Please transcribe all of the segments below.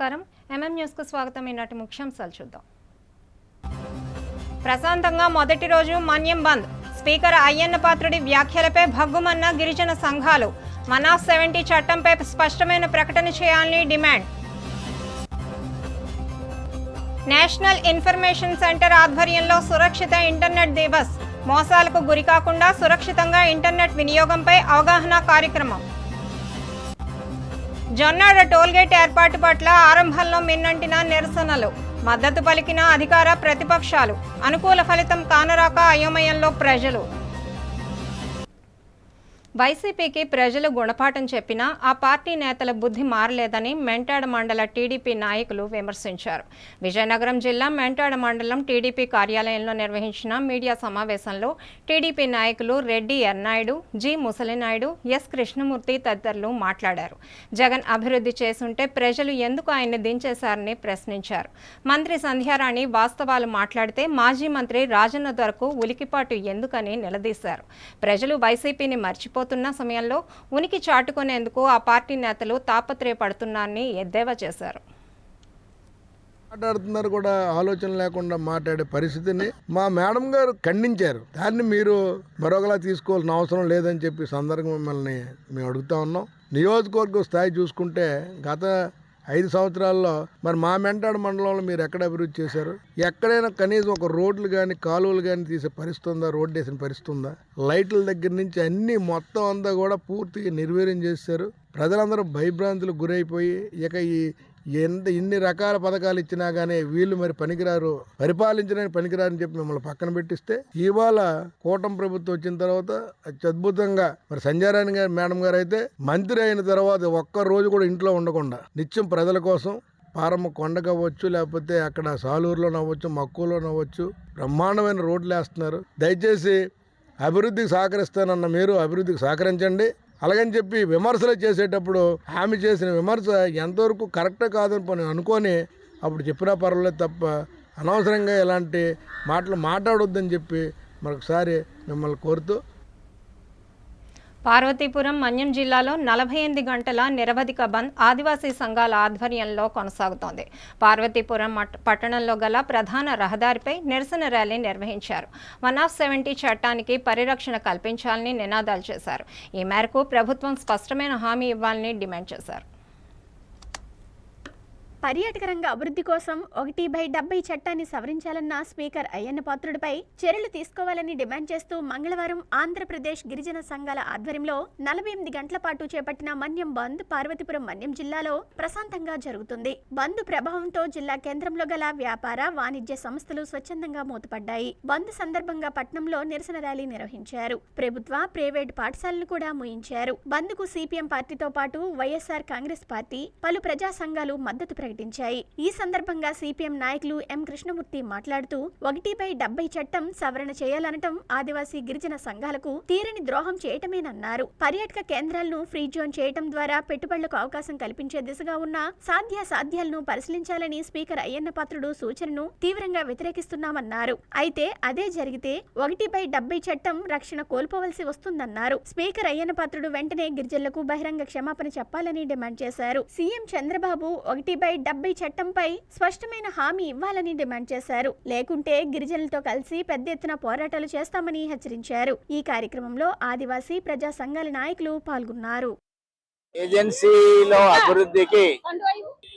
నమస్కారం MM news కు స్వాగతం. ఈనాటి ముఖ్యాంశాలు చూద్దాం. ప్రశాంతంగా మొదటి రోజు మన్యం బంద్. స్పీకర్ అయ్యన్న పాత్రుడి వ్యాఖ్యలపై భగ్గుమన్న గిరిజన సంఘాలు. 170 చట్టంపై స్పష్టమైన ప్రకటన చేయాలని డిమాండ్. నేషనల్ ఇన్ఫర్మేషన్ సెంటర్ ఆధ్వర్యంలో సురక్షిత ఇంటర్నెట్ దివస్. మోసాలకు గురికాకుండా సురక్షితంగా ఇంటర్నెట్ వినియోగంపై అవగాహన కార్యక్రమం. జొన్నాడ టోల్గేట్ ఏర్పాటు పట్ల ఆరంభంలో మిన్నంటిన నిరసనలు. మద్దతు పలికిన అధికార ప్రతిపక్షాలు. అనుకూల ఫలితం కానరాక అయోమయంలో ప్రజలు. వైసీపీకి ప్రజలు గుణపాఠం చెప్పినా ఆ పార్టీ నేతల బుద్ధి మారలేదని మెంటాడ మండల టీడీపీ నాయకులు విమర్శించారు. విజయనగరం జిల్లా మెంటాడ మండలం టీడీపీ కార్యాలయంలో నిర్వహించిన మీడియా సమావేశంలో టీడీపీ నాయకులు రెడ్డి ఎర్నాయుడు, జి ముసలినాయుడు, ఎస్ కృష్ణమూర్తి తదితరులు మాట్లాడారు. జగన్ అభివృద్ధి చేసుంటే ప్రజలు ఎందుకు ఆయన్ని దించేశారని ప్రశ్నించారు. మంత్రి సంధ్యారాణి వాస్తవాలు మాట్లాడితే మాజీ మంత్రి రాజన్న దొరకు ఉలికిపాటు ఎందుకని నిలదీశారు. ప్రజలు వైసీపీని మర్చిపోతున్న సమయంలో ఉనికి చాటుకునేందుకు ఆ పార్టీ నేతలు తాపత్రయపడుతున్నారని ఎద్దేవా చేశారు. మాట్లాడుతున్నారు కూడా ఆలోచన లేకుండా మాట్లాడే పరిస్థితిని మా మేడం గారు ఖండించారు. దాన్ని మీరు మరొకలా తీసుకోవాల్సిన అవసరం లేదని చెప్పి సందర్భంగా మిమ్మల్ని మేము అడుగుతా ఉన్నాం. నియోజకవర్గ స్థాయి చూసుకుంటే గత 5 సంవత్సరాల్లో మరి మా మెంటాడ మండలంలో మీరు ఎక్కడ అభివృద్ధి చేశారు? ఎక్కడైనా కనీసం ఒక రోడ్లు కానీ కాలువలు కానీ తీసే పరిస్థితి ఉందా? రోడ్డు వేసిన పరిస్థితి ఉందా? లైట్ల దగ్గర నుంచి అన్ని మొత్తం అంతా కూడా పూర్తిగా నిర్వీర్యం చేశారు. ప్రజలందరూ భయభ్రాంతులకు గురైపోయి ఇక ఇన్ని రకాల పథకాలు ఇచ్చినా కానీ వీళ్ళు మరి పనికిరారు, పరిపాలించడానికి పనికిరారని చెప్పి మిమ్మల్ని పక్కన పెట్టిస్తే ఇవాళ కూటమి ప్రభుత్వం వచ్చిన తర్వాత అద్భుతంగా మరి సంధ్యారాణి గారు మేడం గారు అయితే మంత్రి అయిన తర్వాత ఒక్క రోజు కూడా ఇంట్లో ఉండకుండా నిత్యం ప్రజల కోసం పారమ్మ కొండకు అవ్వచ్చు, లేకపోతే అక్కడ సాలూరులో నవ్వచ్చు, మక్కువలో నవ్వచ్చు, బ్రహ్మాండమైన రోడ్లు వేస్తున్నారు. దయచేసి అభివృద్ధికి సహకరిస్తానన్న మీరు అభివృద్ధికి సహకరించండి. అలాగని చెప్పి విమర్శలు చేసేటప్పుడు ఆమె చేసిన విమర్శ ఎంతవరకు కరెక్ట్ కాదని అనుకొని అప్పుడు చెప్పినా పర్వాలేదు తప్ప అనవసరంగా ఇలాంటి మాటలు మాట్లాడొద్దని చెప్పి మరొకసారి మిమ్మల్ని కోరుతూ. పార్వతీపురం మన్యం జిల్లాలో 48 గంటల నిరవధిక బంద్ ఆదివాసీ సంఘాల ఆధ్వర్యంలో కొనసాగుతోంది. పార్వతీపురం పట్టణంలో గల ప్రధాన రహదారిపై నిరసన ర్యాలీ నిర్వహించారు. 170 చట్టానికి పరిరక్షణ కల్పించాలని నినాదాలు చేశారు. ఈ మేరకు ప్రభుత్వం స్పష్టమైన హామీ ఇవ్వాలని డిమాండ్ చేశారు. పర్యాటక రంగ అభివృద్ధి కోసం 1/70 చట్టాన్ని సవరించాలన్న స్పీకర్ అయ్యన్న పాత్రుడిపై చర్యలు తీసుకోవాలని డిమాండ్ చేస్తూ మంగళవారం ఆంధ్రప్రదేశ్ గిరిజన సంఘాల ఆధ్వర్యంలో 48 గంటల పాటు చేపట్టిన మన్యం బంద్ పార్వతీపురం మన్యం జిల్లాలో ప్రశాంతంగా జరుగుతుంది. బంద్ ప్రభావంతో జిల్లా కేంద్రంలో గల వ్యాపార వాణిజ్య సంస్థలు స్వచ్ఛందంగా మూతపడ్డాయి. బంద్ సందర్భంగా పట్నంలో నిరసన ర్యాలీ నిర్వహించారు. ప్రభుత్వ, ప్రైవేటు పాఠశాలను కూడా మూయించారు. బంద్ కు సిపిఎం పార్టీతో పాటు వైఎస్ఆర్ కాంగ్రెస్ పార్టీ, పలు ప్రజా సంఘాలు మద్దతు ప్రకటించాయి. ఈ సందర్భంగా సిపిఎం నాయకులు ఎం కృష్ణమూర్తి మాట్లాడుతూ 1/70 చట్టం సవరణ చేయాలనటం ఆదివాసీ గిరిజన సంఘాలకు తీరని ద్రోహం చేయటమేనన్నారు. పర్యాటక కేంద్రాలను ఫ్రీ జోన్ చేయటం ద్వారా పెట్టుబడులకు అవకాశం కల్పించే దిశగా ఉన్న సాధ్యాసాధ్యాలను పరిశీలించాలని స్పీకర్ అయ్యన్న పాత్రుడు సూచనను తీవ్రంగా వ్యతిరేకిస్తున్నామన్నారు. అయితే అదే జరిగితే 1/70 చట్టం రక్షణ కోల్పోవలసి వస్తుందన్నారు. స్పీకర్ అయ్యన్న పాత్రుడు వెంటనే గిరిజనులకు బహిరంగ క్షమాపణ చెప్పాలని డిమాండ్ చేశారు. సీఎం చంద్రబాబు 1/70 చట్టంపై స్పష్టమైన హామీ ఇవ్వాలని డిమాండ్ చేశారు. లేకుంటే గిరిజనులతో కలిసి పెద్ద ఎత్తున పోరాటాలు చేస్తామని హెచ్చరించారు. ఈ కార్యక్రమంలో ఆదివాసీ ప్రజా సంఘాల నాయకులు పాల్గొన్నారు. ఏజెన్సీలో అభివృద్ధికి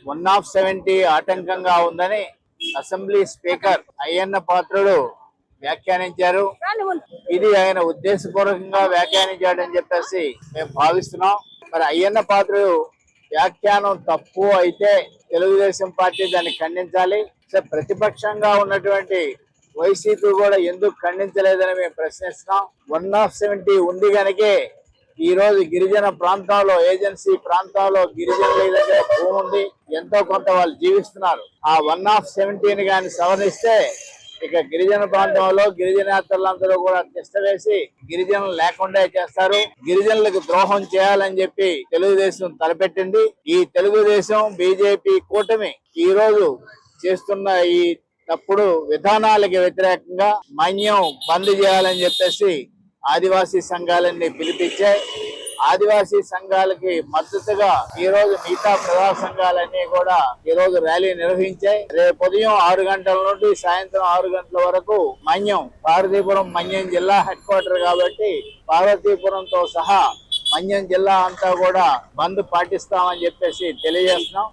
170 ఆటంకంగా ఉందని అసెంబ్లీ స్పీకర్ అయ్యన్న పాత్రుడు వ్యాఖ్యానించారు. ఇది ఆయన ఉద్దేశపూర్వకంగా వ్యాఖ్యానించాడని చెప్పేసి మేము భావిస్తున్నాం. మరి అయ్యన్న పాత్రుడు వ్యాఖ్యానం తప్పు అయితే తెలుగుదేశం పార్టీ దాన్ని ఖండించాలి. ప్రతిపక్షంగా ఉన్నటువంటి వైసీపీ కూడా ఎందుకు ఖండించలేదని మేము ప్రశ్నిస్తున్నాం. 170 ఉంది కనుకే ఈ రోజు గిరిజన ప్రాంతాల్లో, ఏజెన్సీ ప్రాంతాల్లో గిరిజనుల దగ్గర భూమి ఉంది, ఎంతో కొంత వాళ్ళు జీవిస్తున్నారు. ఆ 170ని కానీ సవరిస్తే ఇక గిరిజన ప్రాంతంలో గిరిజనేతలందరూ కూడా తిష్టవేసి గిరిజనులు లేకుండా చేస్తారు. గిరిజనులకు ద్రోహం చేయాలని చెప్పి తెలుగుదేశం తలపెట్టింది. ఈ తెలుగుదేశం బీజేపీ కూటమి ఈ రోజు చేస్తున్న ఈ తప్పుడు విధానాలకు వ్యతిరేకంగా మన్యం బంద్ చేయాలని చెప్పేసి ఆదివాసీ సంఘాలన్నీ పిలిపించాయి. ఆదివాసీ సంఘాలకి మద్దతుగా ఈ రోజు మిగతా ప్రజా సంఘాలన్నీ కూడా ఈ రోజు ర్యాలీ నిర్వహించాయి. రేపు ఉదయం 6 గంటల నుండి సాయంత్రం 6 గంటల వరకు పార్వతీపురం మన్యం జిల్లా హెడ్ క్వార్టర్ కాబట్టి పార్వతీపురంతో సహా మన్యం జిల్లా అంతా కూడా బంద్ పాటిస్తామని చెప్పేసి తెలియజేస్తున్నాం.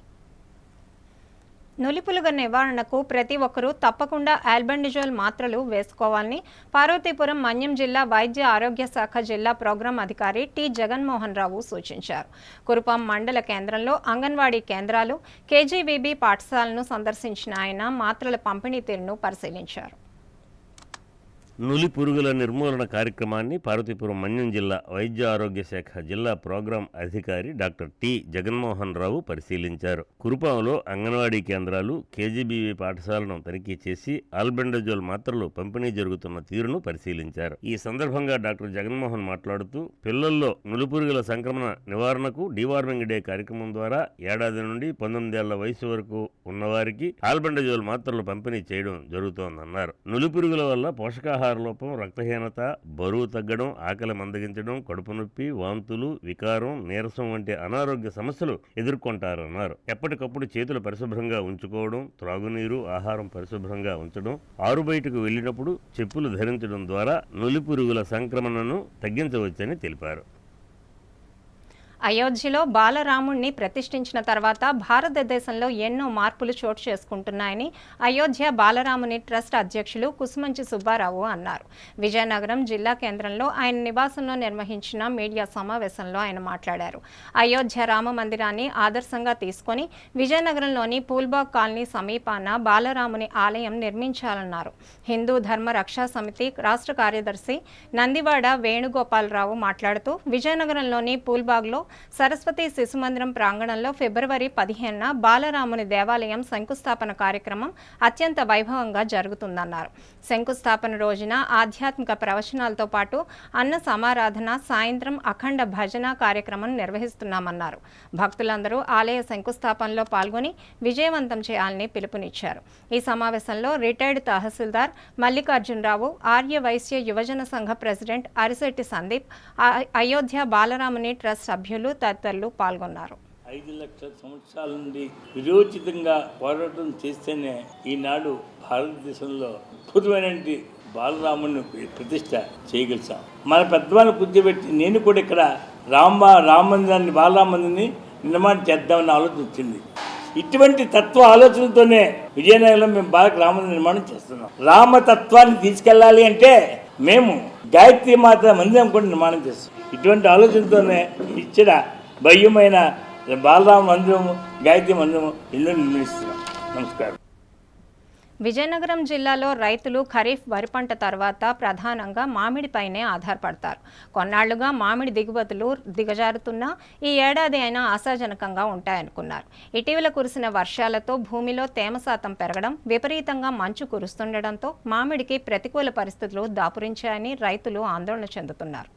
నులిపులుగ నివారణకు ప్రతి ఒక్కరూ తప్పకుండా ఆల్బెండజోల్ మాత్రలు వేసుకోవాలని పార్వతీపురం మన్యం జిల్లా వైద్య ఆరోగ్య శాఖ జిల్లా ప్రోగ్రాం అధికారి టి జగన్మోహన్ రావు సూచించారు. కురుపాం మండల కేంద్రంలో అంగన్వాడీ కేంద్రాలు, కేజీవీబీ పాఠశాలను సందర్శించిన ఆయన మాత్రల పంపిణీ తీరును పరిశీలించారు. నులి పురుగుల నిర్మూలన కార్యక్రమాన్ని పార్వతీపురం మన్యం జిల్లా వైద్య ఆరోగ్య శాఖ జిల్లా ప్రోగ్రాం అధికారి డాక్టర్ టి జగన్మోహన్ రావు పరిశీలించారు. కురుపాంలో అంగన్వాడీ కేంద్రాలు, కేజీబీవీ పాఠశాలను తనిఖీ చేసి ఆల్బెండజోల్ మాత్రలు పంపిణీ జరుగుతున్న తీరును పరిశీలించారు. ఈ సందర్భంగా డాక్టర్ జగన్మోహన్ మాట్లాడుతూ పిల్లల్లో నులిపురుగుల సంక్రమణ నివారణకు డివార్మింగ్ డే కార్యక్రమం ద్వారా ఏడాది నుండి 19 ఏళ్ల వయసు వరకు ఉన్నవారికి ఆల్బెండజోల్ మాత్రలు పంపిణీ చేయడం జరుగుతోందన్నారు. నులిపురుగుల వల్ల పోషకాహార లోపం, రక్తహీనత, బరువు తగ్గడం, ఆకలి మందగించడం, కడుపు నొప్పి, వాంతులు, వికారం, నీరసం వంటి అనారోగ్య సమస్యలు ఎదుర్కొంటారన్నారు. ఎప్పటికప్పుడు చేతులు పరిశుభ్రంగా ఉంచుకోవడం, త్రాగునీరు, ఆహారం పరిశుభ్రంగా ఉంచడం, ఆరు బయటకు వెళ్లినప్పుడు చెప్పులు ధరించడం ద్వారా నులిపురుగుల సంక్రమణను తగ్గించవచ్చని తెలిపారు. అయోధ్యలో బాలరాముణ్ణి ప్రతిష్ఠించిన తర్వాత భారతదేశంలో ఎన్నో మార్పులు చోటు చేసుకుంటున్నాయని అయోధ్య బాలరాముని ట్రస్ట్ అధ్యక్షులు కుసుమంచి సుబ్బారావు అన్నారు. విజయనగరం జిల్లా కేంద్రంలో ఆయన నివాసంలో నిర్వహించిన మీడియా సమావేశంలో ఆయన మాట్లాడారు. అయోధ్య రామ మందిరాన్ని ఆదర్శంగా తీసుకొని విజయనగరంలోని పూల్బాగ్ కాలనీ సమీపాన బాలరాముని ఆలయం నిర్మించాలన్నారు. హిందూ ధర్మ రక్షా సమితి రాష్ట్ర కార్యదర్శి నందివాడ వేణుగోపాలరావు మాట్లాడుతూ విజయనగరంలోని పూల్బాగ్లో సరస్వతి శిశుమందిరం ప్రాంగణంలో ఫిబ్రవరి 15న బాలరాముని దేవాలయం శంకుస్థాపన కార్యక్రమం అత్యంత వైభవంగా జరుగుతుందన్నారు. శంకుస్థాపన రోజున ఆధ్యాత్మిక ప్రవచనాలతో పాటు అన్న సమారాధన, సాయంత్రం అఖండ భజన కార్యక్రమం నిర్వహిస్తున్నామన్నారు. భక్తులందరూ ఆలయ శంకుస్థాపనలో పాల్గొని విజయవంతం చేయాలని పిలుపునిచ్చారు. ఈ సమావేశంలో రిటైర్డ్ తహసీల్దార్ మల్లికార్జునరావు, ఆర్య వైశ్య యువజన సంఘ ప్రెసిడెంట్ అరిశెట్టి సందీప్, అయోధ్య బాలరాముని ట్రస్ట్ సభ్యులు తదితరులు పాల్గొన్నారు. 5 లక్షల సంవత్సరాల నుండి విరోచితంగా పోరాటం చేస్తేనే ఈనాడు భారతదేశంలో అద్భుతమైన బాలరాముని ప్రతిష్ట చేయగలిసాం. మన పెద్దవాళ్ళని కూర్చోబెట్టి నేను కూడా ఇక్కడ రామ మందిరాన్ని, బాలరామ మందిరాన్ని నిర్మాణం చేద్దామని ఆలోచన వచ్చింది. ఇటువంటి తత్వ ఆలోచనలతోనే విజయనగరంలో మేము రామ నిర్మాణం చేస్తున్నాం. రామతత్వాన్ని తీసుకెళ్ళాలి అంటే మేము గాయత్రి మాత మందిరం కూడా నిర్మాణం చేస్తాం. ఇటువంటి ఆలోచనతోనే ఇచ్చిన భవ్యమైన బాలరామ మందిరం, గాయత్రి మందిరం ఎన్నో నిర్మిస్తున్నాం. నమస్కారం. విజయనగరం జిల్లాలో రైతులు ఖరీఫ్ వరి పంట తర్వాత ప్రధానంగా మామిడిపైనే ఆధారపడతారు. కొన్నాళ్లుగా మామిడి దిగుబడులు దిగజారుతున్నా ఈ ఏడాది అయినా ఆశాజనకంగా ఉంటాయనుకున్నారు. ఇటీవల కురిసిన వర్షాలతో భూమిలో తేమ శాతం పెరగడం, విపరీతంగా మంచు కురుస్తుండటంతో మామిడికి ప్రతికూల పరిస్థితులు దాపురించాయని రైతులు ఆందోళన చెందుతున్నారు.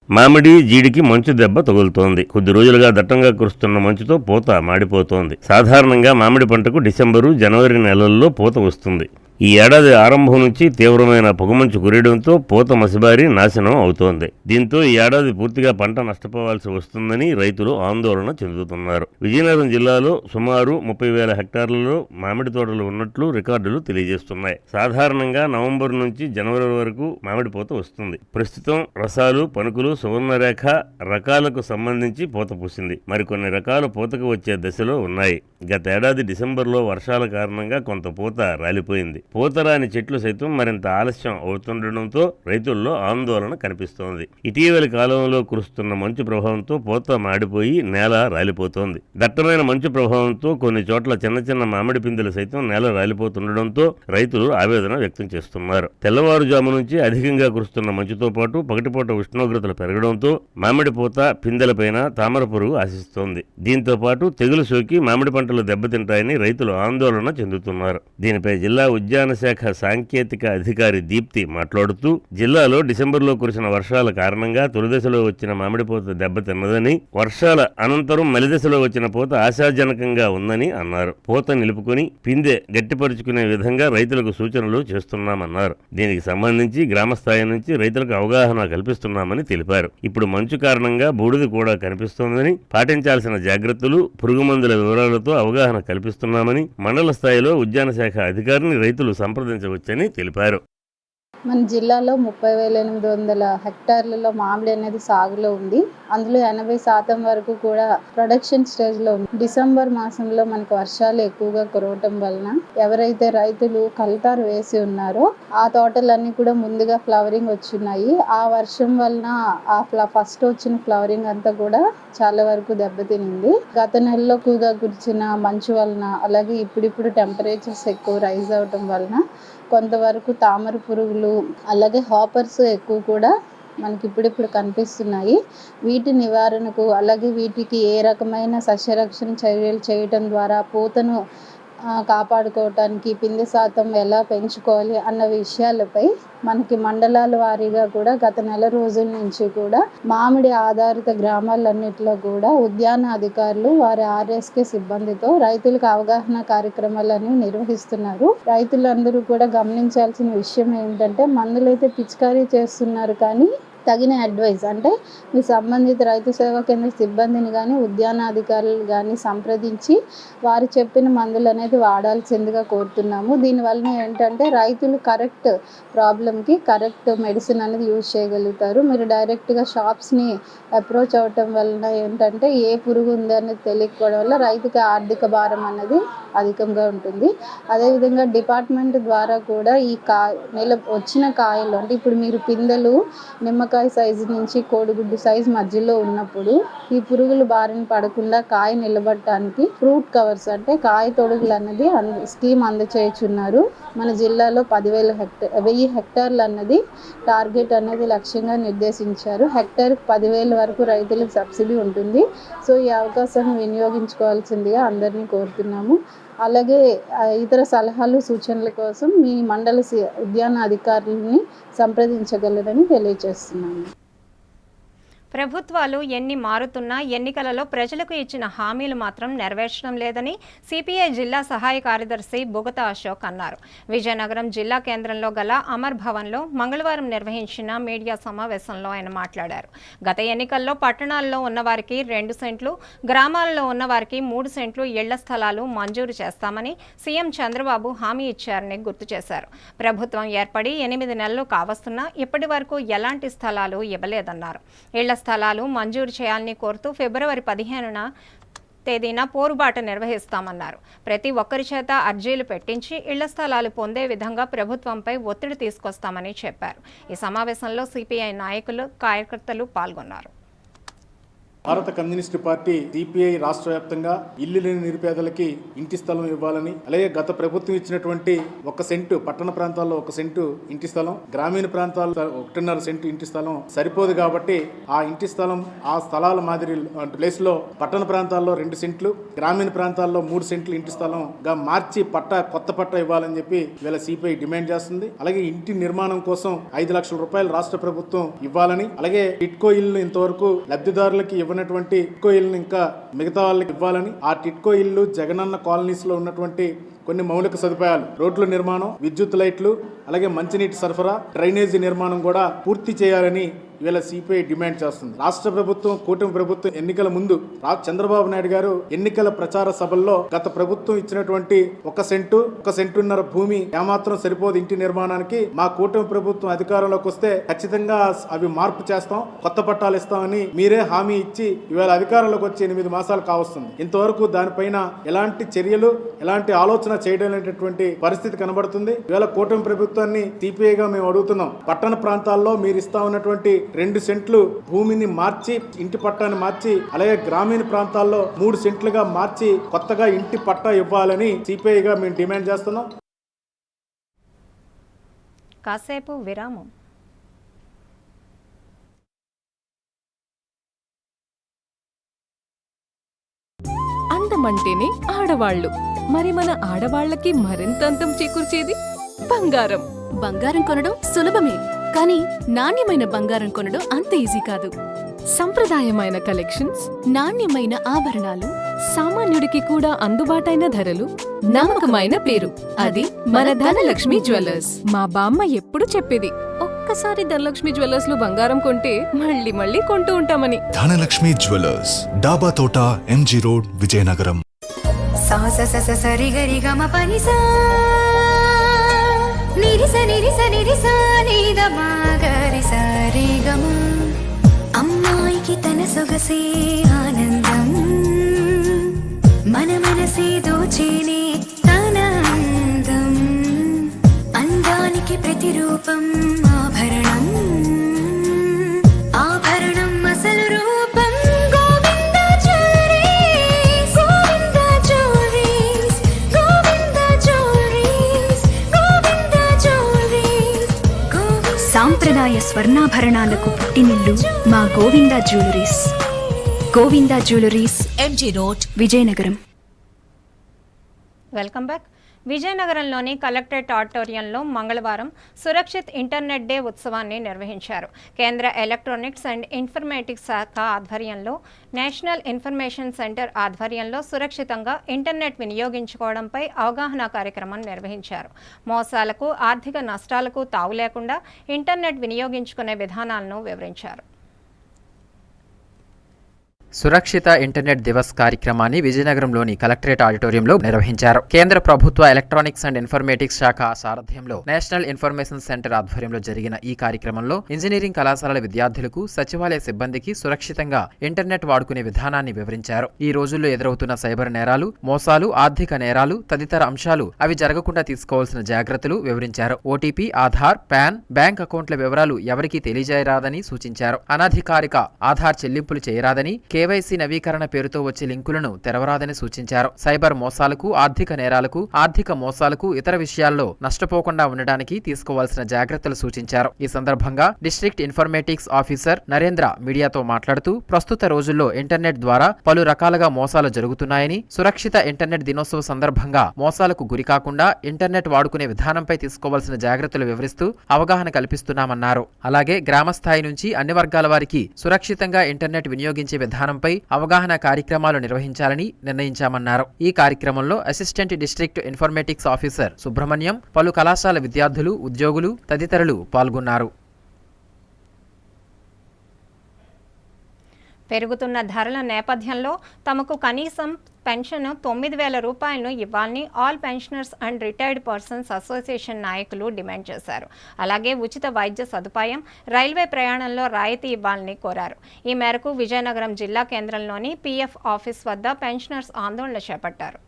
మామిడి, జీడికి మంచు దెబ్బ తగులుతోంది. కొద్ది రోజులుగా దట్టంగా కురుస్తున్న మంచుతో పూత మాడిపోతోంది. సాధారణంగా మామిడి పంటకు డిసెంబరు, జనవరి నెలల్లో పూత వస్తుంది. ఈ ఏడాది ఆరంభం నుంచి తీవ్రమైన పొగమంచు కురియడంతో పూత మసిబారి నాశనం అవుతోంది. దీంతో ఈ ఏడాది పూర్తిగా పంట నష్టపోవాల్సి వస్తుందని రైతులు ఆందోళన చెందుతున్నారు. విజయనగరం జిల్లాలో సుమారు 30,000 హెక్టార్లలో మామిడి తోటలు ఉన్నట్లు రికార్డులు తెలియజేస్తున్నాయి. సాధారణంగా నవంబర్ నుంచి జనవరి వరకు మామిడి పూత వస్తుంది. ప్రస్తుతం రసాలు, పనుకులు, సువర్ణరేఖ రకాలకు సంబంధించి పూత పూసింది. మరికొన్ని రకాలు పూతకు వచ్చే దశలో ఉన్నాయి. గత ఏడాది డిసెంబర్లో వర్షాల కారణంగా కొంత పూత రాలిపోయింది. పూతరాని చెట్లు సైతం మరింత ఆలస్యం అవుతుండటంతో రైతుల్లో ఆందోళన కనిపిస్తోంది. ఇటీవలి కాలంలో కురుస్తున్న మంచు ప్రభావంతో పూత మాడిపోయి నేల రాలిపోతోంది. దట్టమైన మంచు ప్రభావంతో కొన్ని చోట్ల చిన్న చిన్న మామిడి పిందెలు సైతం నేల రాలిపోతుండటంతో రైతులు ఆవేదన వ్యక్తం చేస్తున్నారు. తెల్లవారుజాము నుంచి అధికంగా కురుస్తున్న మంచుతో పాటు పగటిపూట ఉష్ణోగ్రతలు పెరగడంతో మామిడి పూత పిందెలపైన తామర పురుగు ఆశిస్తోంది. దీంతో పాటు తెగులు సోకి మామిడి పంటలు దెబ్బతింటాయని రైతులు ఆందోళన చెందుతున్నారు. దీనిపై జిల్లా ఉద్యాన ఉద్యాన శాఖ సాంకేతిక అధికారి దీప్తి మాట్లాడుతూ జిల్లాలో డిసెంబర్లో కురిసిన వర్షాల కారణంగా తొలిదశలో వచ్చిన మామిడి పూత దెబ్బతిన్నదని, వర్షాల అనంతరం మలిదశలో వచ్చిన పూత ఆశాజనకంగా ఉందని అన్నారు. పూత నిలుపుకొని పిందె గట్టిపరుచుకునే విధంగా రైతులకు సూచనలు చేస్తున్నామన్నారు. దీనికి సంబంధించి గ్రామస్థాయి నుంచి రైతులకు అవగాహన కల్పిస్తున్నామని తెలిపారు. ఇప్పుడు మంచు కారణంగా బూడిద కూడా కనిపిస్తోందని, పాటించాల్సిన జాగ్రత్తలు, పురుగుమందుల వివరాలతో అవగాహన కల్పిస్తున్నామని, మండల స్థాయిలో ఉద్యాన శాఖ అధికారిని రైతులు సంప్రదించవచ్చని తెలిపారు. మన జిల్లాలో 30,800 హెక్టార్లలో మామిడి అనేది సాగులో ఉంది. అందులో 80% వరకు కూడా ప్రొడక్షన్ స్టేజ్లో ఉంది. డిసెంబర్ మాసంలో మనకు వర్షాలు ఎక్కువగా కురవటం వలన ఎవరైతే రైతులు కల్తారు వేసి ఉన్నారో ఆ తోటలన్నీ కూడా ముందుగా ఫ్లవరింగ్ వచ్చున్నాయి. ఆ వర్షం వలన ఆ ఫస్ట్ వచ్చిన ఫ్లవరింగ్ అంతా కూడా చాలా వరకు దెబ్బతినింది. గత నెలలో ఎక్కువగా కురిచిన మంచు వలన, అలాగే ఇప్పుడిప్పుడు టెంపరేచర్స్ ఎక్కువ రైజ్ అవటం వలన కొంతవరకు తామర పురుగులు, అలాగే హాపర్స్ ఎక్కువ కూడా మనకి ఇప్పుడిప్పుడు కనిపిస్తున్నాయి. వీటి నివారణకు, అలాగే వీటికి ఏ రకమైన సస్యరక్షణ చర్యలు చేయటం ద్వారా పూతను కాపాడుకోవటానికి, పిందె శాతం ఎలా పెంచుకోవాలి అన్న విషయాలపై మనకి మండలాల వారీగా కూడా గత నెల రోజుల నుంచి కూడా మామిడి ఆధారిత గ్రామాలన్నింటిలో కూడా ఉద్యాన అధికారులు వారి RSK సిబ్బందితో రైతులకు అవగాహన కార్యక్రమాలను నిర్వహిస్తున్నారు. రైతులందరూ కూడా గమనించాల్సిన విషయం ఏంటంటే, మందులైతే పిచికారీ చేస్తున్నారు కానీ తగిన అడ్వైస్ అంటే మీ సంబంధిత రైతు సేవా కేంద్ర సిబ్బందిని కానీ ఉద్యాన అధికారులు కానీ సంప్రదించి వారు చెప్పిన మందులు అనేది వాడాల్సిందిగా కోరుతున్నాము. దీనివల్ల ఏంటంటే రైతులు కరెక్ట్ ప్రాబ్లంకి కరెక్ట్ మెడిసిన్ అనేది యూజ్ చేయగలుగుతారు. మీరు డైరెక్ట్గా షాప్స్ని అప్రోచ్ అవ్వటం వలన ఏంటంటే ఏ పురుగు ఉంది అనేది తెలియకపోవడం వల్ల రైతుకి ఆర్థిక భారం అనేది అధికంగా ఉంటుంది. అదేవిధంగా డిపార్ట్మెంట్ ద్వారా కూడా ఈ వచ్చిన కాయలు అంటే ఇప్పుడు మీరు పిందెలు నిమ్మకాయ సైజు నుంచి కోడిగుడ్డు సైజు మధ్యలో ఉన్నప్పుడు ఈ పురుగులు బారిన పడకుండా కాయ నిలబడటానికి ఫ్రూట్ కవర్స్ అంటే కాయ తొడుగులు అన్నది స్కీమ్ అందచేయుచున్నారు. మన జిల్లాలో 10,000 హెక్టార్లు అన్నది టార్గెట్ అనేది లక్ష్యంగా నిర్దేశించారు. హెక్టార్కి 10,000 వరకు రైతులకు సబ్సిడీ ఉంటుంది. సో ఈ అవకాశాన్ని వినియోగించుకోవాల్సిందిగా అందరినీ కోరుతున్నాము. అలాగే ఇతర సలహాలు సూచనల కోసం మీ మండల ఉద్యాన అధికారులని సంప్రదించగలరని తెలియజేస్తున్నాను. ప్రభుత్వాలు ఎన్ని మారుతున్నా ఎన్నికలలో ప్రజలకు ఇచ్చిన హామీలు మాత్రం నెరవేర్చడం లేదని సిపిఐ జిల్లా సహాయ కార్యదర్శి బుగత అశోక్ అన్నారు. విజయనగరం జిల్లా కేంద్రంలో గల అమర్ భవన్లో మంగళవారం నిర్వహించిన మీడియా సమావేశంలో ఆయన మాట్లాడారు. గత ఎన్నికల్లో పట్టణాల్లో ఉన్నవారికి 2 సెంట్లు, గ్రామాల్లో ఉన్నవారికి 3 సెంట్లు ఇళ్ల స్థలాలు మంజూరు చేస్తామని సీఎం చంద్రబాబు హామీ ఇచ్చారని గుర్తు చేశారు. ప్రభుత్వం ఏర్పడి 8 నెలలు కావస్తున్నా ఇప్పటి వరకు ఎలాంటి స్థలాలు ఇవ్వలేదన్నారు. ఇళ్ల స్థలాలు మంజూరు చేయాలని కోరుతూ ఫిబ్రవరి 15న తేదీన పోరుబాట నిర్వహిస్తామన్నారు. ప్రతి ఒక్కరి చేత అర్జీలు పెట్టించి ఇళ్ల స్థలాలు పొందే విధంగా ప్రభుత్వంపై ఒత్తిడి తీసుకొస్తామని చెప్పారు. ఈ సమావేశంలో సిపిఐ నాయకులు, కార్యకర్తలు పాల్గొన్నారు. భారత కమ్యూనిస్టు పార్టీ సిపిఐ రాష్ట్ర వ్యాప్తంగా ఇల్లు లేని నిరుపేదలకి ఇంటి స్థలం ఇవ్వాలని, అలాగే గత ప్రభుత్వం ఇచ్చినటువంటి 1 సెంటు పట్టణ ప్రాంతాల్లో 1 సెంటు ఇంటి స్థలం, గ్రామీణ ప్రాంతాల్లో 1.5 సెంటు ఇంటి స్థలం సరిపోదు కాబట్టి ఆ ఇంటి స్థలం ఆ స్థలాల మాదిరి ప్లేస్ లో పట్టణ ప్రాంతాల్లో 2 సెంట్లు, గ్రామీణ ప్రాంతాల్లో 3 సెంట్లు ఇంటి స్థలంగా మార్చి కొత్త పట్ట ఇవ్వాలని చెప్పి వీళ్ళ సిపిఐ డిమాండ్ చేస్తుంది. అలాగే ఇంటి నిర్మాణం కోసం 5 లక్షల రూపాయలు రాష్ట్ర ప్రభుత్వం ఇవ్వాలని, అలాగే టిట్కో ఇల్లు ఇంతవరకు లబ్ధిదారులకి ఇవ్వనటువంటి టిట్కో ఇల్లు ఇంకా మిగతా వాళ్ళకి ఇవ్వాలని, ఆ టిట్కో ఇల్లు జగనన్న కాలనీస్ లో ఉన్నటువంటి కొన్ని మౌలిక సదుపాయాలు, రోడ్ల నిర్మాణం, విద్యుత్ లైట్లు, అలాగే మంచినీటి సరఫరా, డ్రైనేజీ నిర్మాణం కూడా పూర్తి చేయాలని ఇవాళ సిపిఐ డిమాండ్ చేస్తుంది. రాష్ట్ర ప్రభుత్వం, కూటమి ప్రభుత్వం ఎన్నికల ముందు చంద్రబాబు నాయుడు గారు ఎన్నికల ప్రచార సభల్లో గత ప్రభుత్వం ఇచ్చినటువంటి 1 సెంటున్నర భూమి ఏమాత్రం సరిపోదు ఇంటి నిర్మాణానికి, మా కూటమి ప్రభుత్వం అధికారంలోకి వస్తే ఖచ్చితంగా అవి మార్పు చేస్తాం, కొత్త పట్టాలు ఇస్తామని మీరే హామీ ఇచ్చి ఇవాళ అధికారంలోకి వచ్చి 8 మాసాలు కావస్తుంది. ఇంతవరకు దానిపైన ఎలాంటి చర్యలు, ఎలాంటి ఆలోచన చేయడం అనేటటువంటి పరిస్థితి కనబడుతుంది. ఇవాళ కూటమి ప్రభుత్వాన్ని సిపిఐగా మేము అడుగుతున్నాం, పట్టణ ప్రాంతాల్లో మీరు ఇస్తా ఉన్నటువంటి 2 సెంట్లు భూమిని మార్చి ఇంటి పట్టాన్ని మార్చి, అలాగే గ్రామీణ ప్రాంతాల్లో 3 సెంట్లుగా మార్చి కొత్తగా ఇంటి పట్టా ఇవ్వాలని సిపిఐగా మేము డిమాండ్ చేస్తున్నాం. కాసేపు విరామం. అందమంటేనే ఆడవాళ్లు, మరి మన ఆడవాళ్లకి మరింత అందం చేకూర్చేది బంగారం. బంగారం కొనడం సులభమే, కానీ నాణ్యమైన బంగారం కొనడం అంత ఈజీ కాదు. సంప్రదాయమైన కలెక్షన్స్, నాణ్యమైన ఆభరణాలు, సామాన్యుడికి కూడా అందుబాటైన ధరలు, నమ్మకమైన పేరు, అది మన ధనలక్ష్మి జ్యువెలర్స్. మా బామ్మ ఎప్పుడు చెప్పేది, ఒక్కసారి ధనలక్ష్మి జ్యువెలర్స్ లో బంగారం కొంటే మళ్ళీ మళ్ళీ కొంటూ ఉంటామని. ధనలక్ష్మి జ్యువెలర్స్, డాబా తోట, ఎంజీ రోడ్, విజయనగరం. అమ్మాయికి తన సొగసే ఆనందం, మన మనసే దోచేనే తన అందం, అందానికి ప్రతిరూపం ఆభరణం, ఆభరణం అసలు రూపం Govinda jewelleries, Govinda jewelleries, Govinda jewelleries, Govinda jewelleries. సాంప్రదాయ స్వర్ణాభరణాలకు పుట్టినిల్లు మా Govinda jewelleries. Govinda jewelleries, MG road, Vizianagaram. Welcome back. విజయనగరంలోని కలెక్టరేట్ ఆడిటోరియంలో మంగళవారం సురక్షిత్ ఇంటర్నెట్ డే ఉత్సవాన్ని నిర్వహించారు. కేంద్ర ఎలక్ట్రానిక్స్ అండ్ ఇన్ఫర్మేటిక్స్ శాఖ ఆధ్వర్యంలో, నేషనల్ ఇన్ఫర్మేషన్ సెంటర్ ఆధ్వర్యంలో సురక్షితంగా ఇంటర్నెట్ వినియోగించుకోవడంపై అవగాహన కార్యక్రమం నిర్వహించారు. మోసాలకు, ఆర్థిక నష్టాలకు తావు లేకుండా ఇంటర్నెట్ వినియోగించుకునే విధానాలను వివరించారు. సురక్షిత ఇంటర్నెట్ దివస్ కార్యక్రమాన్ని విజయనగరంలోని కలెక్టరేట్ ఆడిటోరియంలో నిర్వహించారు. కేంద్ర ప్రభుత్వ ఎలక్ట్రానిక్స్ అండ్ ఇన్ఫర్మేటిక్స్ శాఖ సారథ్యంలో నేషనల్ ఇన్ఫర్మేషన్ సెంటర్ ఆధ్వర్యంలో జరిగిన ఈ కార్యక్రమంలో ఇంజనీరింగ్ కళాశాలల విద్యార్థులకు, సచివాలయ సిబ్బందికి సురక్షితంగా ఇంటర్నెట్ వాడుకునే విధానాన్ని వివరించారు. ఈ రోజుల్లో ఎదురవుతున్న సైబర్ నేరాలు, మోసాలు, ఆర్థిక నేరాలు తదితర అంశాలు, అవి జరగకుండా తీసుకోవాల్సిన జాగ్రత్తలు వివరించారు. ఓటీపీ, ఆధార్, పాన్, బ్యాంక్ అకౌంట్ల వివరాలు ఎవరికీ తెలియజేయరాదని సూచించారు. అనధికారిక ఆధార్ చెల్లింపులు చేయరాదని, కేవైసీ నవీకరణ పేరుతో వచ్చే లింకులను తెరవరాదని సూచించారు. సైబర్ మోసాలకు, ఆర్థిక నేరాలకు, ఆర్థిక మోసాలకు, ఇతర విషయాల్లో నష్టపోకుండా ఉండడానికి తీసుకోవాల్సిన జాగ్రత్తలు సూచించారు. ఈ సందర్భంగా డిస్ట్రిక్ట్ ఇన్ఫర్మేటిక్స్ ఆఫీసర్ నరేంద్ర మీడియాతో మాట్లాడుతూ, ప్రస్తుత రోజుల్లో ఇంటర్నెట్ ద్వారా పలు రకాలుగా మోసాలు జరుగుతున్నాయని, సురక్షిత ఇంటర్నెట్ దినోత్సవ సందర్భంగా మోసాలకు గురికాకుండా ఇంటర్నెట్ వాడుకునే విధానంపై తీసుకోవాల్సిన జాగ్రత్తలు వివరిస్తూ అవగాహన కల్పిస్తున్నామన్నారు. అలాగే గ్రామ స్థాయి నుంచి అన్ని వర్గాల వారికి సురక్షితంగా ఇంటర్నెట్ వినియోగించే విధానంపై అవగాహన కార్యక్రమాలు నిర్వహించాలని నిర్ణయించామన్నారు. ఈ కార్యక్రమంలో assistant district informatics officer Subrahmanyam, పలు కళాశాల విద్యార్థులు, ఉద్యోగులు తదితరులు పాల్గొన్నారు. పెరుగుతున్న ధరల నేపథ్యంలో తమకు కనీసం పెన్షన్ 9,000 రూపాయలను ఇవ్వాలని all pensioners and retired persons association నాయకులు డిమాండ్ చేశారు. అలాగే ఉచిత వైద్య సదుపాయం, రైల్వే ప్రయాణంలో రాయితీ ఇవ్వాలని కోరారు. ఈ మేరకు విజయనగరం జిల్లా కేంద్రంలోని పీఎఫ్ ఆఫీస్ వద్ద పెన్షనర్స్ ఆందోళన చేపట్టారు.